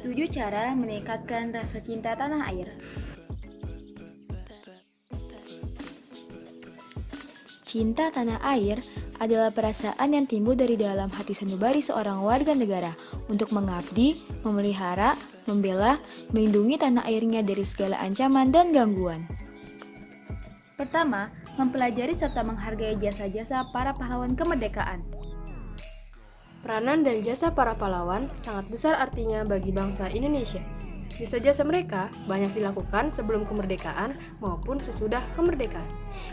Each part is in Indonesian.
7 cara meningkatkan rasa cinta tanah air. Cinta tanah air adalah perasaan yang timbul dari dalam hati sanubari seorang warga negara untuk mengabdi, memelihara, membela, melindungi tanah airnya dari segala ancaman dan gangguan. Pertama, mempelajari serta menghargai jasa-jasa para pahlawan kemerdekaan. Peranan dan jasa para pahlawan sangat besar artinya bagi bangsa Indonesia. Jasa-jasa mereka banyak dilakukan sebelum kemerdekaan maupun sesudah kemerdekaan.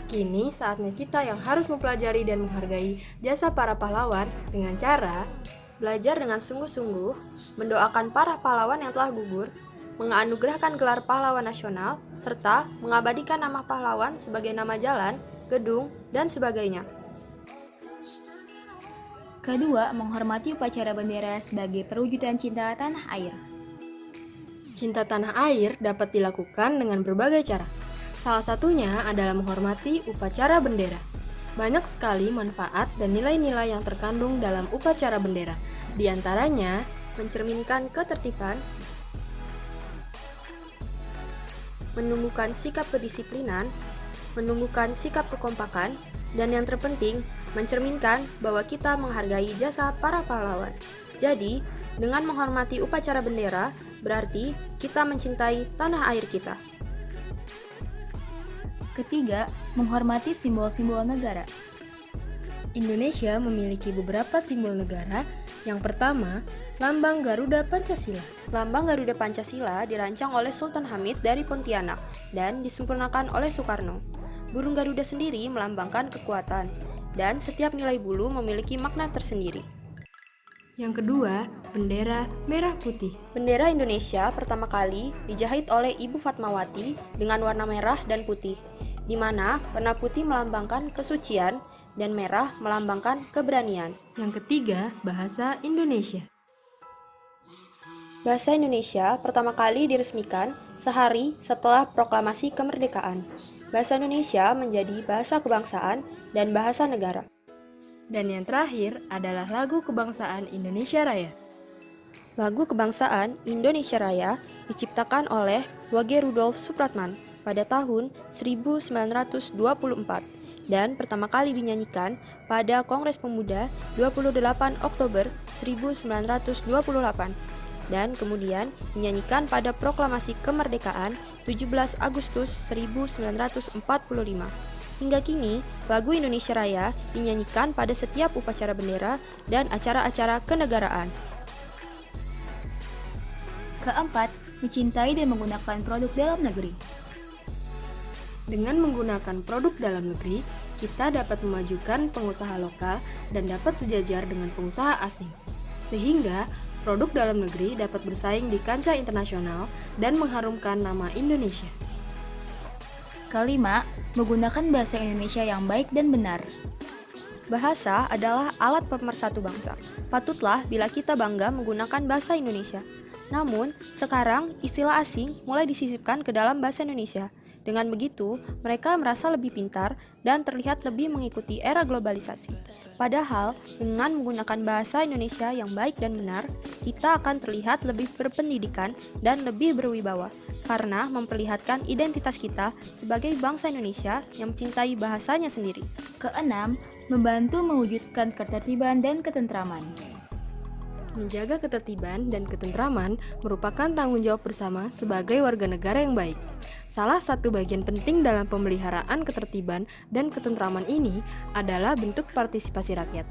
Kini saatnya kita yang harus mempelajari dan menghargai jasa para pahlawan dengan cara belajar dengan sungguh-sungguh, mendoakan para pahlawan yang telah gugur, menganugerahkan gelar pahlawan nasional, serta mengabadikan nama pahlawan sebagai nama jalan, gedung, dan sebagainya. Kedua, menghormati upacara bendera sebagai perwujudan cinta tanah air. Cinta tanah air dapat dilakukan dengan berbagai cara. Salah satunya adalah menghormati upacara bendera. Banyak sekali manfaat dan nilai-nilai yang terkandung dalam upacara bendera. Di antaranya, mencerminkan ketertiban, menumbuhkan sikap kedisiplinan, menumbuhkan sikap kekompakan, dan yang terpenting, mencerminkan bahwa kita menghargai jasa para pahlawan. Jadi, dengan menghormati upacara bendera, berarti kita mencintai tanah air kita. Ketiga, menghormati simbol-simbol negara. Indonesia memiliki beberapa simbol negara. Yang pertama, Lambang Garuda Pancasila. Lambang Garuda Pancasila dirancang oleh Sultan Hamid dari Pontianak dan disempurnakan oleh Soekarno. Burung Garuda sendiri melambangkan kekuatan, dan setiap nilai bulu memiliki makna tersendiri. Yang kedua, bendera merah putih. Bendera Indonesia pertama kali dijahit oleh Ibu Fatmawati dengan warna merah dan putih, di mana warna putih melambangkan kesucian dan merah melambangkan keberanian. Yang ketiga, bahasa Indonesia. Bahasa Indonesia pertama kali diresmikan sehari setelah proklamasi kemerdekaan. Bahasa Indonesia menjadi bahasa kebangsaan dan bahasa negara. Dan yang terakhir adalah lagu kebangsaan Indonesia Raya. Lagu kebangsaan Indonesia Raya diciptakan oleh Wage Rudolf Supratman pada tahun 1924 dan pertama kali dinyanyikan pada Kongres Pemuda 28 Oktober 1928 dan kemudian dinyanyikan pada Proklamasi Kemerdekaan 17 Agustus 1945. Hingga kini, lagu Indonesia Raya dinyanyikan pada setiap upacara bendera dan acara-acara kenegaraan. Keempat, mencintai dan menggunakan produk dalam negeri. Dengan menggunakan produk dalam negeri, kita dapat memajukan pengusaha lokal dan dapat sejajar dengan pengusaha asing. Sehingga, produk dalam negeri dapat bersaing di kancah internasional dan mengharumkan nama Indonesia. Kelima, menggunakan bahasa Indonesia yang baik dan benar. Bahasa adalah alat pemersatu bangsa. Patutlah bila kita bangga menggunakan bahasa Indonesia. Namun, sekarang istilah asing mulai disisipkan ke dalam bahasa Indonesia. Dengan begitu, mereka merasa lebih pintar dan terlihat lebih mengikuti era globalisasi. Padahal, dengan menggunakan bahasa Indonesia yang baik dan benar, kita akan terlihat lebih berpendidikan dan lebih berwibawa, karena memperlihatkan identitas kita sebagai bangsa Indonesia yang mencintai bahasanya sendiri. Keenam, membantu mewujudkan ketertiban dan ketentraman. Menjaga ketertiban dan ketentraman merupakan tanggung jawab bersama sebagai warga negara yang baik. Salah satu bagian penting dalam pemeliharaan ketertiban dan ketentraman ini adalah bentuk partisipasi rakyat,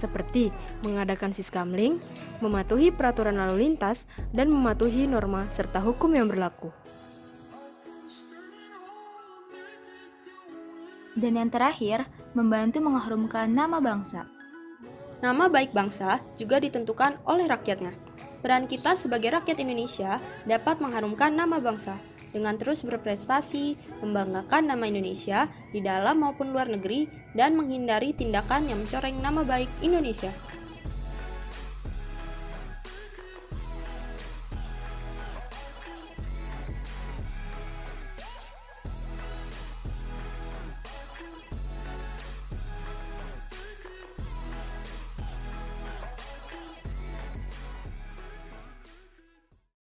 seperti mengadakan siskamling, mematuhi peraturan lalu lintas, dan mematuhi norma serta hukum yang berlaku. Dan yang terakhir, membantu mengharumkan nama bangsa. Nama baik bangsa juga ditentukan oleh rakyatnya. Peran kita sebagai rakyat Indonesia dapat mengharumkan nama bangsa dengan terus berprestasi, membanggakan nama Indonesia di dalam maupun luar negeri, dan menghindari tindakan yang mencoreng nama baik Indonesia.